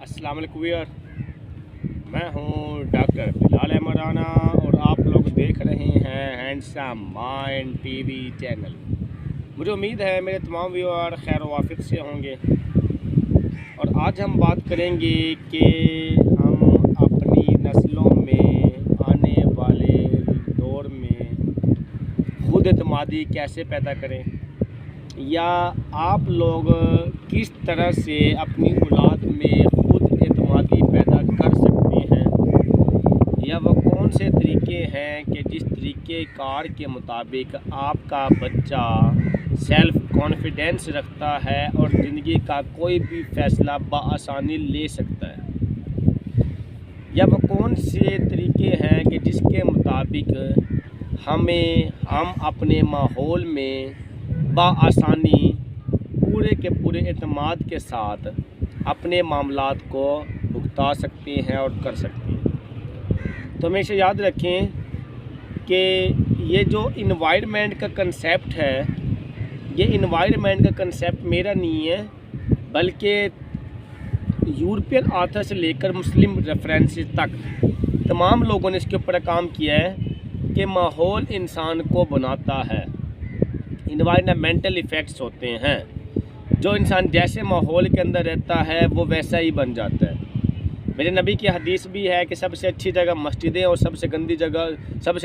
अस्सलाम वालेकुम व्यूअर, मैं हूँ डॉक्टर बिलाल अहमद राना और आप लोग देख रहे हैं हैंडसम माइंड टीवी चैनल। मुझे उम्मीद है मेरे तमाम व्यूअर खैर वाफियत से होंगे और आज हम बात करेंगे कि हम अपनी नस्लों में आने वाले दौर में खुद एतमादी कैसे पैदा करें, या आप लोग किस तरह से अपनी औलाद में खुद एतमादी पैदा कर सकते हैं, या वह कौन से तरीके हैं कि जिस तरीके कार के मुताबिक आपका बच्चा सेल्फ़ कॉन्फिडेंस रखता है और ज़िंदगी का कोई भी फ़ैसला बआसानी ले सकता है, या वह कौन से तरीके हैं कि जिसके मुताबिक हम अपने माहौल में बआसानी पूरे के पूरे एतमाद के साथ अपने मामलात को भुगता सकते हैं और कर सकते हैं। तो हमेशा याद रखें कि ये जो इन्वायरमेंट का कंसेप्ट है, ये इन्वायरमेंट का कंसेप्ट मेरा नहीं है, बल्कि यूरोपियन आथर से लेकर मुस्लिम रेफरेंसेस तक तमाम लोगों ने इसके ऊपर काम किया है कि माहौल इंसान को बनाता है। इन्वायरमेंटल इफ़ेक्ट्स होते हैं, जो इंसान जैसे माहौल के अंदर रहता है वो वैसा ही बन जाता है। मेरे नबी की हदीस भी है कि सबसे अच्छी जगह मस्जिदें और सबसे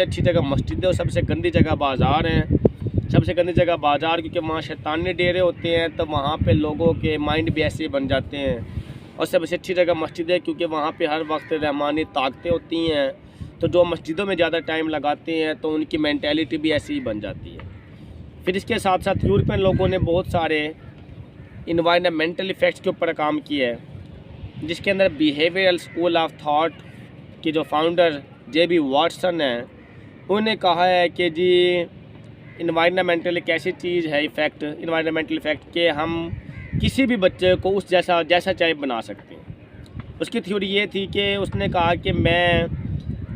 अच्छी जगह मस्जिदें और सबसे गंदी जगह बाज़ार हैं। सबसे गंदी जगह बाज़ार क्योंकि वहाँ शैतानी डेरे होते हैं, तो वहाँ पे लोगों के माइंड भी ऐसे बन जाते हैं। और सबसे अच्छी जगह मस्जिदें क्योंकि वहाँ पे हर वक्त रहमानी ताकतें होती हैं, तो जो मस्जिदों में ज़्यादा टाइम लगाते हैं तो उनकी मैंटेलिटी भी ऐसी ही बन जाती है। फिर इसके साथ साथ यूरोपियन लोगों ने बहुत सारे इन्वायरमेंटल इफ़ेक्ट्स के ऊपर काम किया है, जिसके अंदर बिहेवियरल स्कूल ऑफ थॉट के जो फाउंडर जे.बी. वाटसन हैं, उन्होंने कहा है कि जी इन्वायरमेंटल एक ऐसी चीज़ है इन्वायरमेंटल इफ़ेक्ट कि हम किसी भी बच्चे को उस जैसा चाहे बना सकते हैं। उसकी थ्योरी ये थी कि उसने कहा कि मैं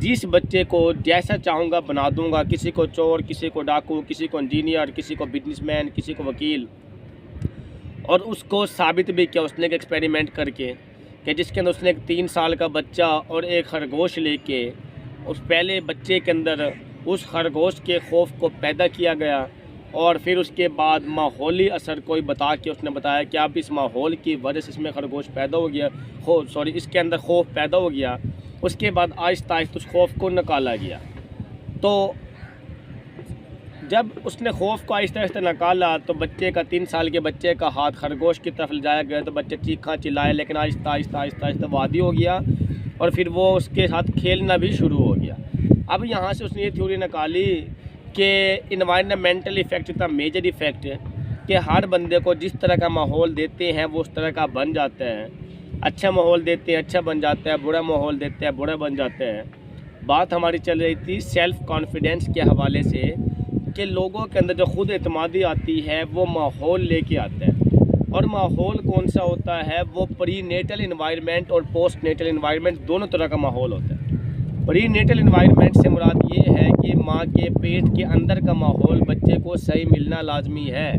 जिस बच्चे को जैसा चाहूँगा बना दूँगा, किसी को चोर, किसी को डाकू, किसी को इंजीनियर, किसी को बिजनेसमैन, किसी को वकील। और उसको साबित भी किया उसने एक एक्सपेरिमेंट करके कि जिसके अंदर उसने एक 3 साल का बच्चा और एक खरगोश लेके उस पहले बच्चे के अंदर उस खरगोश के खौफ को पैदा किया गया, और फिर उसके बाद माहौली असर कोई बता के उसने बताया कि अब इस माहौल की वजह से इसमें खरगोश पैदा हो गया, इसके अंदर खौफ पैदा हो गया। उसके बाद आहिस्ता आहिस्ता उस खौफ को निकाला गया। तो जब उसने खौफ को आहिस्ता आहिस्ता निकाला तो बच्चे का 3 साल के बच्चे का हाथ खरगोश की तरफ ले जाया गया, तो बच्चे चीखा चिल्लाए, लेकिन आहिस्ता आहिस्ता वादी हो गया और फिर वो उसके साथ खेलना भी शुरू हो गया। अब यहाँ से उसने ये थ्योरी निकाली कि इन्वायरमेंटल इफ़ेक्ट इतना मेजर इफ़ेक्ट है कि हर बंदे को जिस तरह का माहौल देते हैं वो उस तरह का बन जाता है। अच्छा माहौल देते हैं अच्छा बन जाता है, बुरा माहौल देते हैं बुरा बन जाता है। बात हमारी चल रही थी सेल्फ़ कॉन्फिडेंस के हवाले से कि लोगों के अंदर जो खुद एतमादी आती है वो माहौल लेके आता है। और माहौल कौन सा होता है, वो प्री नेटल इन्वायरमेंट और पोस्ट नेटल इन्वायरमेंट दोनों तरह का माहौल होता है। प्री नेटल इन्वायरमेंट से मुराद ये है कि माँ के पेट के अंदर का माहौल बच्चे को सही मिलना लाजमी है।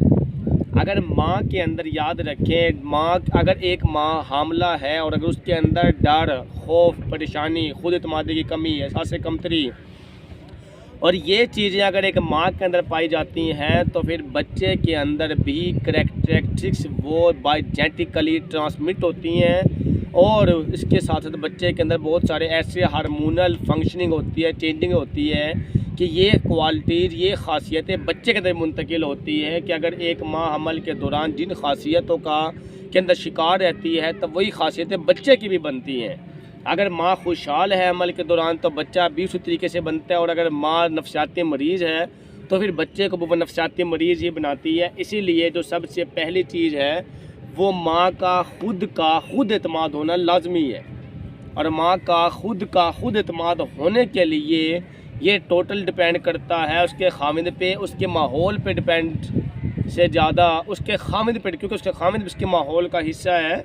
अगर माँ के अंदर, याद रखें, अगर एक माँ हामला है और अगर उसके अंदर डर, खौफ, परेशानी, खुद एतमादी की कमी, एहसास कमतरी और ये चीज़ें अगर एक माँ के अंदर पाई जाती हैं तो फिर बच्चे के अंदर भी करैक्टरिस्टिक्स वो बायोजेनेटिकली ट्रांसमिट होती हैं, और इसके साथ साथ बच्चे के अंदर बहुत सारे ऐसे हार्मोनल फंक्शनिंग होती है, चेंजिंग होती है कि ये क्वालिटीज़, ये ख़ासियतें बच्चे के अंदर मुंतकिल होती है कि अगर एक माँ हमल के दौरान जिन ख़ासियतों के अंदर शिकार रहती है तो वही ख़ासियतें बच्चे की भी बनती हैं। अगर माँ खुशहाल है अमल के दौरान तो बच्चा भी उसी तरीके से बनता है, और अगर माँ नफसियाती मरीज़ है तो फिर बच्चे को वो नफसियाती मरीज़ ही बनाती है। इसीलिए जो सबसे पहली चीज़ है वो माँ का खुद एतमाद होना लाजमी है, और माँ का खुद एतमाद होने के लिए ये टोटल डिपेंड करता है उसके खामिद पे, उसके माहौल पे डिपेंड से ज़्यादा उसके खामिद पे, क्योंकि उसके खामिद उसके माहौल का हिस्सा है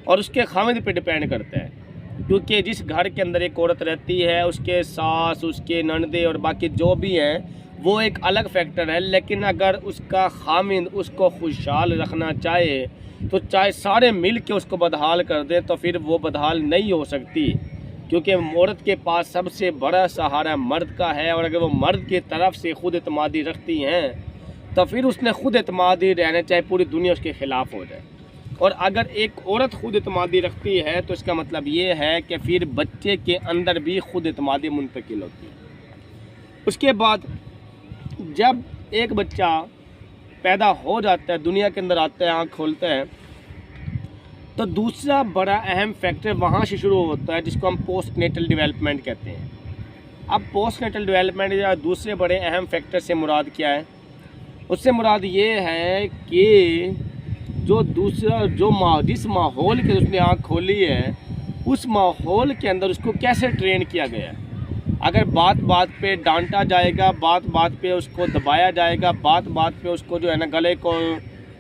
और उसके खामिद पे डिपेंड करता है। क्योंकि जिस घर के अंदर एक औरत रहती है, उसके सास, उसके ननदे और बाकी जो भी हैं वो एक अलग फैक्टर है, लेकिन अगर उसका खामिद उसको खुशहाल रखना चाहे तो चाहे सारे मिल के उसको बदहाल कर दें तो फिर वो बदहाल नहीं हो सकती, क्योंकि औरत के पास सबसे बड़ा सहारा मर्द का है। और अगर वो मर्द की तरफ से खुद एतमादी रखती हैं तो फिर उसने खुद एतमादी रहना, चाहे पूरी दुनिया उसके ख़िलाफ़ हो जाए। और अगर एक औरत खुद एतमादी रखती है तो इसका मतलब ये है कि फिर बच्चे के अंदर भी खुद एतमादी मुंतकिल होती है। उसके बाद जब एक बच्चा पैदा हो जाता है, दुनिया के अंदर आता है, आँख खोलता है, तो दूसरा बड़ा अहम फैक्टर वहाँ से शुरू होता है जिसको हम पोस्ट नेटल डेवलपमेंट कहते हैं। अब पोस्ट नेटल डेवलपमेंट या दूसरे बड़े अहम फैक्टर से मुराद क्या है? उससे मुराद ये है कि जिस माहौल के उसने आँख खोली है उस माहौल के अंदर उसको कैसे ट्रेन किया गया है। अगर बात बात पे डांटा जाएगा, बात बात पे उसको दबाया जाएगा, बात बात पे उसको जो है ना गले को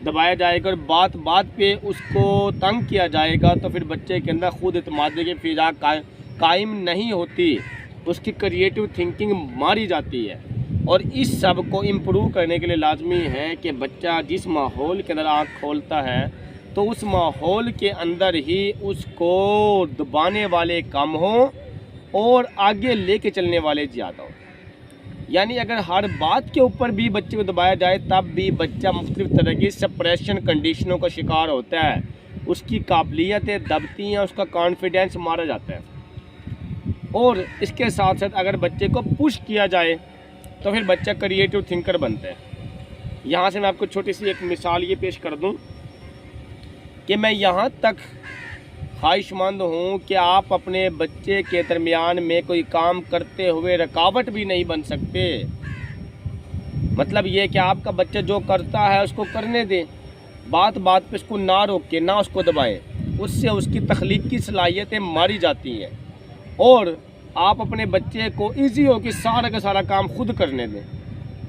दबाया जाएगा और बात बात पे उसको तंग किया जाएगा तो फिर बच्चे के अंदर खुद एतमादी की फ़िज़ा कायम नहीं होती, उसकी क्रिएटिव थिंकिंग मारी जाती है। और इस सब को इम्प्रूव करने के लिए लाजमी है कि बच्चा जिस माहौल के अंदर आँख खोलता है तो उस माहौल के अंदर ही उसको दबाने वाले कम हों और आगे लेके चलने वाले ज़्यादा हों। यानी अगर हर बात के ऊपर भी बच्चे को दबाया जाए तब भी बच्चा मुख्तलिफ़ तरह की सप्रेशन कंडीशनों का शिकार होता है, उसकी काबिलियतें दबती हैं, उसका कॉन्फिडेंस मारा जाता है। और इसके साथ साथ अगर बच्चे को पुश किया जाए तो फिर बच्चा क्रिएटिव थिंकर बनता है। यहाँ से मैं आपको छोटी सी एक मिसाल ये पेश कर दूँ कि मैं यहाँ तक ख्वाहिशमंद हूँ कि आप अपने बच्चे के दरमियान में कोई काम करते हुए रुकावट भी नहीं बन सकते। मतलब ये कि आपका बच्चा जो करता है उसको करने दें, बात बात पे उसको ना रोके, ना उसको दबाएं, उससे उसकी तख्लीकी सलाहियतें मारी जाती हैं। और आप अपने बच्चे को ईजी हो कि सारा का सारा काम खुद करने दें,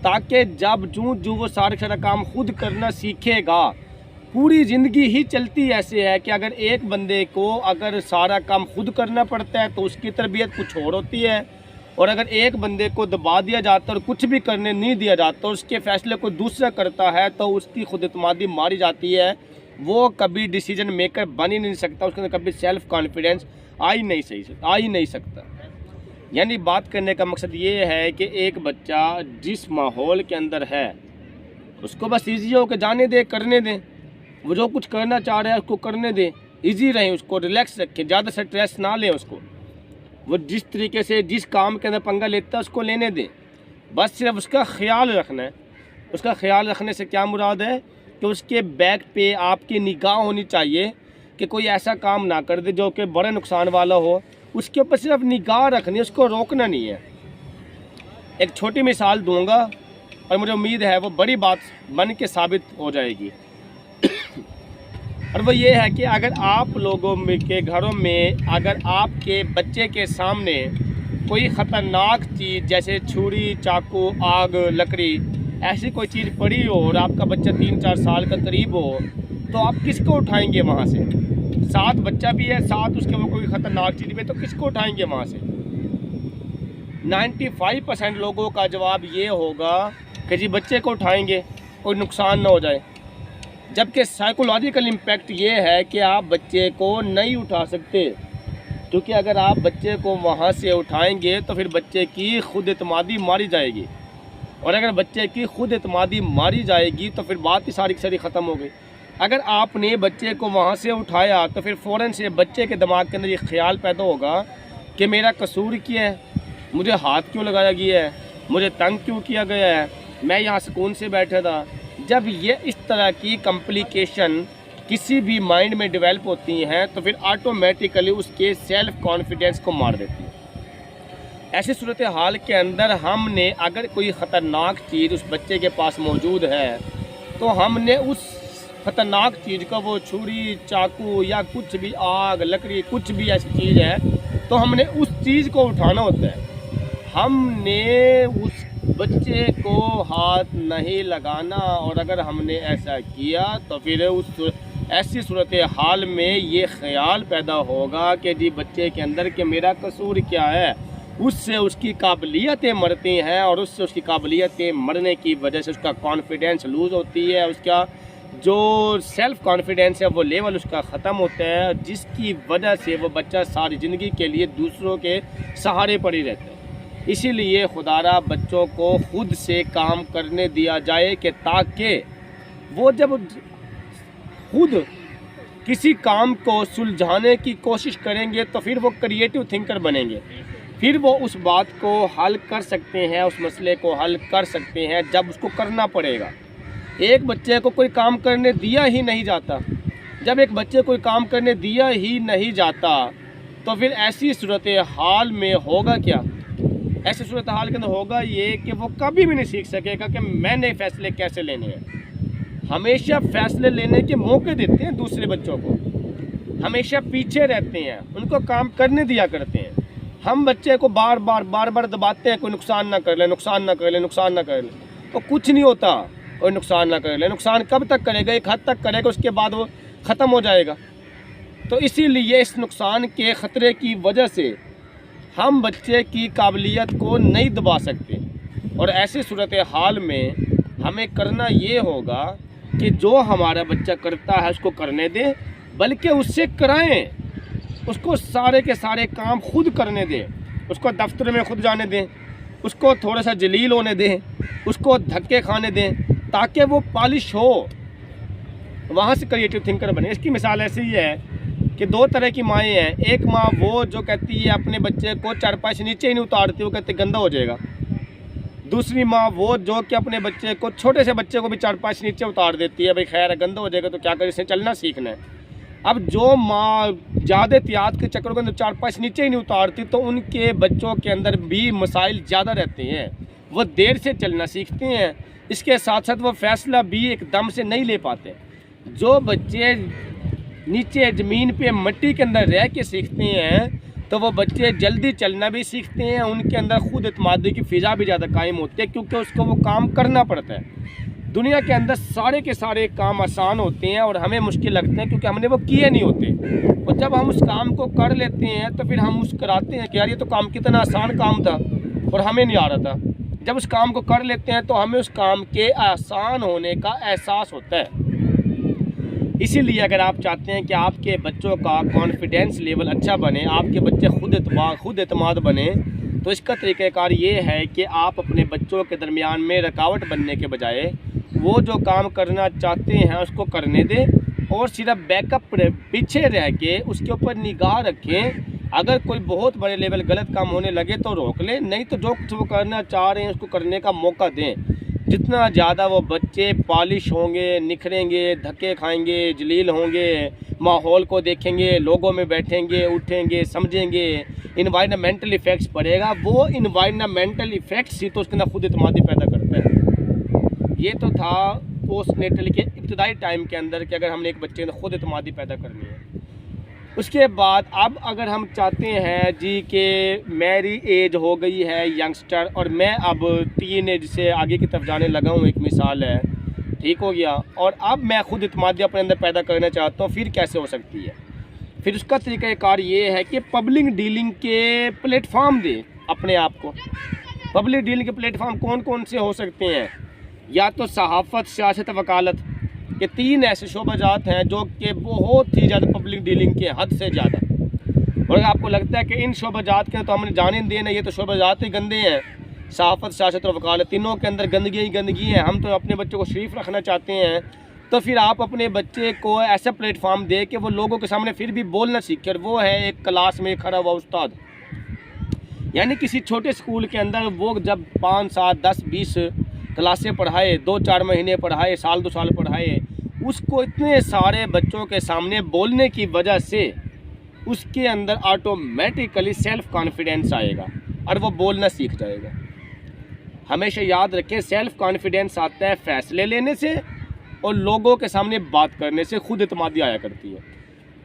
ताकि जब जो वो सारा का सारा काम खुद करना सीखेगा, पूरी ज़िंदगी ही चलती ऐसे है कि अगर एक बंदे को अगर सारा काम खुद करना पड़ता है तो उसकी तरबियत कुछ और होती है, और अगर एक बंदे को दबा दिया जाता है और कुछ भी करने नहीं दिया जाता, उसके फ़ैसले को दूसरा करता है तो उसकी खुद एतमादी मारी जाती है। वो कभी डिसीजन मेकर बन ही नहीं सकता, उसके अंदर कभी सेल्फ़ कॉन्फिडेंस आ ही नहीं सकता। यानी बात करने का मकसद ये है कि एक बच्चा जिस माहौल के अंदर है उसको बस ईजी हो के जाने दे, करने दें, वो जो कुछ करना चाह रहा है उसको करने दें, इजी रहें, उसको रिलैक्स रखें, ज़्यादा स्ट्रेस ना लें उसको। वो जिस तरीके से जिस काम के अंदर पंगा लेता है उसको लेने दें, बस सिर्फ उसका ख्याल रखना है। उसका ख्याल रखने से क्या मुराद है कि उसके बैक पे आपकी निगाह होनी चाहिए कि कोई ऐसा काम ना कर दे जो कि बड़े नुकसान वाला हो, उसके ऊपर सिर्फ निगाह रखनी है, उसको रोकना नहीं है। एक छोटी मिसाल दूंगा और मुझे उम्मीद है वो बड़ी बात बन के साबित हो जाएगी। और वो ये है कि अगर आप लोगों के घरों में अगर आपके बच्चे के सामने कोई ख़तरनाक चीज़ जैसे छुरी, चाकू, आग, लकड़ी, ऐसी कोई चीज़ पड़ी हो और आपका बच्चा 3-4 साल का करीब हो, तो आप किसको उठाएंगे वहाँ से? साथ बच्चा भी है, साथ उसके वो कोई ख़तरनाक चीज़ भी है, तो किसको उठाएंगे वहाँ से? 95% लोगों का जवाब ये होगा कि जी बच्चे को उठाएंगे, कोई नुकसान ना हो जाए। जबकि साइकोलॉजिकल इम्पैक्ट ये है कि आप बच्चे को नहीं उठा सकते, क्योंकि अगर आप बच्चे को वहाँ से उठाएंगे तो फिर बच्चे की खुद एतमादी मारी जाएगी, और अगर बच्चे की खुद एतमादी मारी जाएगी तो फिर बात ही सारी की सारी ख़त्म हो गई। अगर आपने बच्चे को वहाँ से उठाया तो फिर फ़ौरन से बच्चे के दिमाग के अंदर ये ख्याल पैदा होगा कि मेरा कसूर क्या है, मुझे हाथ क्यों लगाया गया है, मुझे तंग क्यों किया गया है, मैं यहाँ सुकून से बैठा था। जब ये इस तरह की कॉम्प्लिकेशन किसी भी माइंड में डेवलप होती हैं तो फिर ऑटोमेटिकली उसके सेल्फ़ कॉन्फिडेंस को मार देती है। ऐसी सूरत हाल के अंदर हमने अगर कोई ख़तरनाक चीज़ उस बच्चे के पास मौजूद है तो हमने उस ख़तरनाक चीज़ का, वो छुरी, चाकू या कुछ भी, आग, लकड़ी, कुछ भी ऐसी चीज़ है, तो हमने उस चीज़ को उठाना होता है। हमने उस बच्चे को हाथ नहीं लगाना, और अगर हमने ऐसा किया तो फिर उस ऐसी सूरत हाल में ये ख्याल पैदा होगा कि जी बच्चे के अंदर कि मेरा कसूर क्या है। उससे उसकी काबिलियतें मरती हैं, और उससे उसकी काबिलियतें मरने की वजह से उसका कॉन्फिडेंस लूज़ होती है, उसका जो सेल्फ़ कॉन्फिडेंस है वो लेवल उसका ख़त्म होता है, जिसकी वजह से वो बच्चा सारी ज़िंदगी के लिए दूसरों के सहारे पड़ ही रहता है। इसीलिए खुदारा बच्चों को खुद से काम करने दिया जाए कि ताकि वो जब खुद किसी काम को सुलझाने की कोशिश करेंगे तो फिर वो क्रिएटिव थिंकर बनेंगे, फिर वो उस बात को हल कर सकते हैं, उस मसले को हल कर सकते हैं जब उसको करना पड़ेगा। एक बच्चे को कोई काम करने दिया ही नहीं जाता, जब एक बच्चे को कोई काम करने दिया ही नहीं जाता तो फिर ऐसी सूरत हाल में होगा क्या? ऐसी सूरत हाल के अंदर होगा ये कि वो कभी भी नहीं सीख सकेगा कि मैंने फ़ैसले कैसे लेने हैं। हमेशा फ़ैसले लेने के मौके देते हैं दूसरे बच्चों को, हमेशा पीछे रहते हैं, उनको काम करने दिया करते हैं। हम बच्चे को बार बार दबाते हैं, कोई नुकसान ना कर ले, नुकसान ना कर ले, नुकसान ना कर ले, तो कुछ नहीं होता। कोई नुकसान ना कर ले, नुकसान कब तक करेगा? एक हद तक करेगा, उसके बाद वो ख़त्म हो जाएगा। तो इसीलिए इस नुकसान के ख़तरे की वजह से हम बच्चे की काबिलियत को नहीं दबा सकते, और ऐसी सूरत हाल में हमें करना ये होगा कि जो हमारा बच्चा करता है उसको करने दें, बल्कि उससे कराएं, उसको सारे के सारे काम खुद करने दें, उसको दफ्तर में खुद जाने दें, उसको थोड़ा सा जलील होने दें, उसको धक्के खाने दें, ताकि वो पॉलिश हो, वहाँ से क्रिएटिव थिंकर बने। इसकी मिसाल ऐसी ही है कि दो तरह की माएँ हैं। एक माँ वो जो कहती है अपने बच्चे को चारपाई से नीचे ही नहीं उतारती, वो कहते गंदा हो जाएगा। दूसरी माँ वो जो कि अपने बच्चे को, छोटे से बच्चे को भी चारपाई से नीचे उतार देती है, भाई खैर है, गंदा हो जाएगा तो क्या करे, इसने चलना सीखना है। अब जो माँ ज़्यादा एहतियात के चक्कर के अंदर चारपाई से नीचे ही नहीं उतारती तो उनके बच्चों के अंदर भी मसाइल ज़्यादा रहते हैं, वो देर से चलना सीखते हैं। इसके साथ साथ वो फ़ैसला भी एकदम से नहीं ले पाते। जो बच्चे नीचे ज़मीन पे मिट्टी के अंदर रह के सीखते हैं तो वो बच्चे जल्दी चलना भी सीखते हैं, उनके अंदर खुद एतमादी की फ़िज़ा भी ज़्यादा कायम होती है, क्योंकि उसको वो काम करना पड़ता है। दुनिया के अंदर सारे के सारे काम आसान होते हैं और हमें मुश्किल लगते हैं क्योंकि हमने वो किए नहीं होते, और जब हम उस काम को कर लेते हैं तो फिर हम मुस्कुराते हैं कि यार ये तो काम कितना आसान काम था और हमें नहीं आ रहा था। जब उस काम को कर लेते हैं तो हमें उस काम के आसान होने का एहसास होता है। इसीलिए अगर आप चाहते हैं कि आपके बच्चों का कॉन्फिडेंस लेवल अच्छा बने, आपके बच्चे खुद एतमाद बने, तो इसका तरीक़ाकार ये है कि आप अपने बच्चों के दरमियान में रुकावट बनने के बजाय वो जो काम करना चाहते हैं उसको करने दें, और सिर्फ बैकअप पीछे रह के उसके ऊपर निगाह रखें। अगर कोई बहुत बड़े लेवल गलत काम होने लगे तो रोक लें, नहीं तो जो कुछ वो करना चाह रहे हैं उसको करने का मौका दें। जितना ज़्यादा वो बच्चे पॉलिश होंगे, निखरेंगे, धक्के खाएंगे, जलील होंगे, माहौल को देखेंगे, लोगों में बैठेंगे, उठेंगे, समझेंगे, इन्वायरमेंटल इफ़ेक्ट्स पड़ेगा। वो इन्वायरमेंटल इफ़ेक्ट्स ही तो उसके अंदर खुद एतमादी पैदा करता है। ये तो था पोस्ट नेटल के इब्तदाई टाइम के अंदर कि अगर हमने एक बच्चे के अंदर खुद एतमादी पैदा करनी है। उसके बाद अब अगर हम चाहते हैं जी कि मेरी एज हो गई है यंगस्टर और मैं अब टीन एज से आगे की तरफ जाने लगा हूँ, एक मिसाल है, ठीक हो गया, और अब मैं खुद एतमादी अपने अंदर पैदा करना चाहता हूँ, फिर कैसे हो सकती है? फिर उसका तरीक़ाकार ये है कि पब्लिक डीलिंग के प्लेटफार्म दें अपने आप को। पब्लिक डीलिंग के प्लेटफार्म कौन कौन से हो सकते हैं? या तो सहाफ़त, सियासत, वकालत, ये तीन ऐसे शोबाजात हैं जो कि बहुत ही ज़्यादा पब्लिक डीलिंग के हद से ज़्यादा, और अगर आपको लगता है कि इन शोबाजात के तो हमने जाने दिए ना, ये तो शोबाजात ही गंदे हैं, सहाफ़त, सियासत और वकालत, तीनों के अंदर गंदगी ही गंदगी है, हम तो अपने बच्चों को शरीफ रखना चाहते हैं, तो फिर आप अपने बच्चे को ऐसा प्लेटफार्म दे कि वो लोगों के सामने फिर भी बोलना सीखे। और वो है एक क्लास में खड़ा हुआ उस्ताद, यानी किसी छोटे स्कूल के अंदर वो जब 5, 7, 10, 20 क्लासें पढ़ाए, 2-4 महीने पढ़ाए, साल 2 साल पढ़ाए, उसको इतने सारे बच्चों के सामने बोलने की वजह से उसके अंदर ऑटोमेटिकली सेल्फ़ कॉन्फिडेंस आएगा और वो बोलना सीख जाएगा। हमेशा याद रखें, सेल्फ़ कॉन्फिडेंस आता है फ़ैसले लेने से और लोगों के सामने बात करने से, खुद एतमादी आया करती है।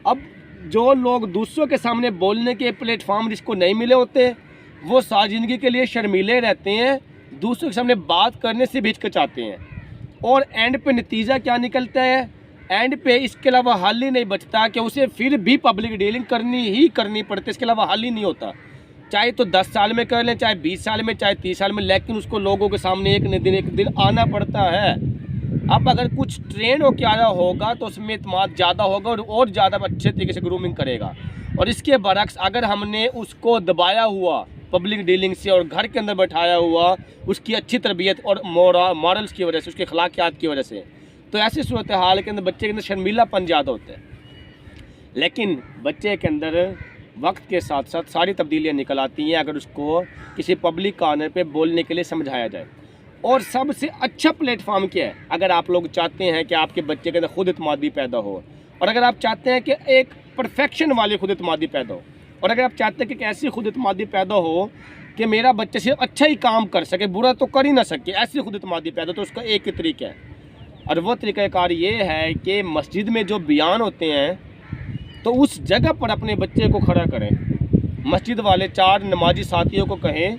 अब जो लोग दूसरों के सामने बोलने के प्लेटफार्म जिसको नहीं मिले होते, वो सारी ज़िंदगी के लिए शर्मीले रहते हैं, दूसरों के सामने बात करने से भी हिचकिचाते हैं, और एंड पे नतीजा क्या निकलता है? एंड पे इसके अलावा हल ही नहीं बचता कि उसे फिर भी पब्लिक डीलिंग करनी ही करनी पड़ती है, इसके अलावा हल ही नहीं होता। चाहे तो 10 साल में कर लें, चाहे 20 साल में, चाहे 30 साल में, लेकिन उसको लोगों के सामने एक न दिन आना पड़ता है। अब अगर कुछ ट्रेन होकर आया होगा तो उसमें इत्मीनान ज़्यादा होगा और ज़्यादा अच्छे तरीके से ग्रूमिंग करेगा। और इसके बरक्स अगर हमने उसको दबाया हुआ पब्लिक डीलिंग से और घर के अंदर बैठाया हुआ उसकी अच्छी तरबियत और मॉरल्स की वजह से, उसके अखलाकियात की वजह से, तो ऐसी सूरत हाल के अंदर बच्चे के अंदर शर्मीलापन ज़्यादा होता है। लेकिन बच्चे के अंदर वक्त के साथ साथ सारी तब्दीलियाँ निकल आती हैं अगर उसको किसी पब्लिक कॉर्नर पे बोलने के लिए समझाया जाए। और सबसे अच्छा प्लेटफॉर्म क्या है, अगर आप लोग चाहते हैं कि आपके बच्चे के अंदर खुद इत्मीनान पैदा हो, और अगर आप चाहते हैं कि एक परफेक्शन वाली खुद इत्मीनान पैदा हो, और अगर आप चाहते हैं कि ऐसी खुद इत्मीनान पैदा हो कि मेरा बच्चा सिर्फ अच्छा ही काम कर सके, बुरा तो कर ही ना सके, ऐसी खुद इत्मीनान पैदा, तो उसका एक ही तरीका है। और वो तरीक़ाकार ये है कि मस्जिद में जो बयान होते हैं तो उस जगह पर अपने बच्चे को खड़ा करें। मस्जिद वाले 4 नमाजी साथियों को कहें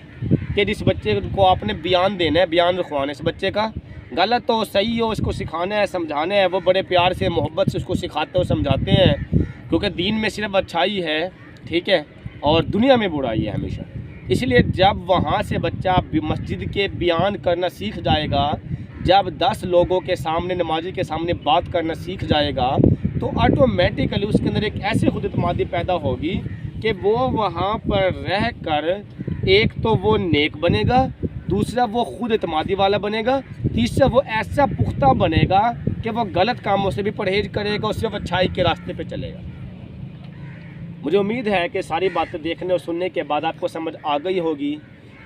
कि जिस बच्चे को आपने बयान देना है, बयान रखवाना है, इस बच्चे का गलत हो सही हो इसको सिखाना है, समझाना है। वो बड़े प्यार से मोहब्बत से उसको सिखाते हो, समझाते हैं, क्योंकि दीन में सिर्फ अच्छाई है, ठीक है, और दुनिया में बुराई है हमेशा। इसलिए जब वहाँ से बच्चा मस्जिद के बयान करना सीख जाएगा, जब 10 लोगों के सामने, नमाजी के सामने बात करना सीख जाएगा, तो ऑटोमेटिकली उसके अंदर एक ऐसी खुद इत्मीनान पैदा होगी कि वो वहाँ पर रह कर एक तो वो नेक बनेगा, दूसरा वो खुद इत्मीनान वाला बनेगा, तीसरा वो ऐसा पुख्ता बनेगा कि वो गलत कामों से भी परहेज करेगा और सिर्फ अच्छाई के रास्ते पे चलेगा। मुझे उम्मीद है कि सारी बातें देखने और सुनने के बाद आपको समझ आ गई होगी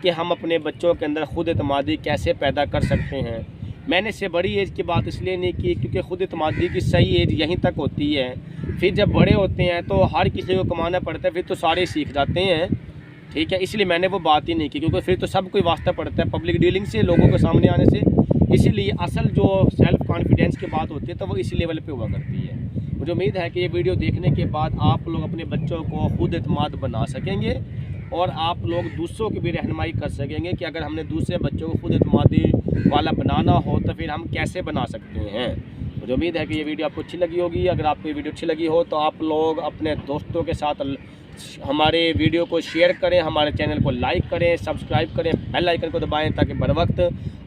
कि हम अपने बच्चों के अंदर खुद इत्मीनान कैसे पैदा कर सकते हैं। मैंने इससे बड़ी एज की बात इसलिए नहीं की क्योंकि खुद इत्मीनान की सही एज यहीं तक होती है। फिर जब बड़े होते हैं तो हर किसी को कमाना पड़ता है, फिर तो सारे सीख जाते हैं, ठीक है। इसलिए मैंने वो बात ही नहीं की क्योंकि फिर तो सब कोई वास्ता पड़ता है पब्लिक डीलिंग से, लोगों के सामने आने से। इसीलिए असल जो सेल्फ़ कॉन्फिडेंस की बात होती है तो वो इसी लेवल पे हुआ करती है। मुझे उम्मीद है कि ये वीडियो देखने के बाद आप लोग अपने बच्चों को खुद इत्मीनान बना सकेंगे और आप लोग दूसरों की भी रहनुमाई कर सकेंगे कि अगर हमने दूसरे बच्चों को खुद इत्मीनान वाला बनाना हो तो फिर हम कैसे बना सकते हैं। मुझे उम्मीद है कि ये वीडियो आपको अच्छी लगी होगी। अगर आपको ये वीडियो अच्छी लगी हो तो आप लोग अपने दोस्तों के साथ हमारे वीडियो को शेयर करें, हमारे चैनल को लाइक करें, सब्सक्राइब करें, बेल आइकन को दबाएं ताकि बर वक्त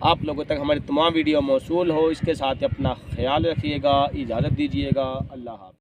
आप लोगों तक हमारी तमाम वीडियो मौसूल हो। इसके साथ अपना ख्याल रखिएगा, इजाज़त दीजिएगा, अल्लाह हाफ़िज़।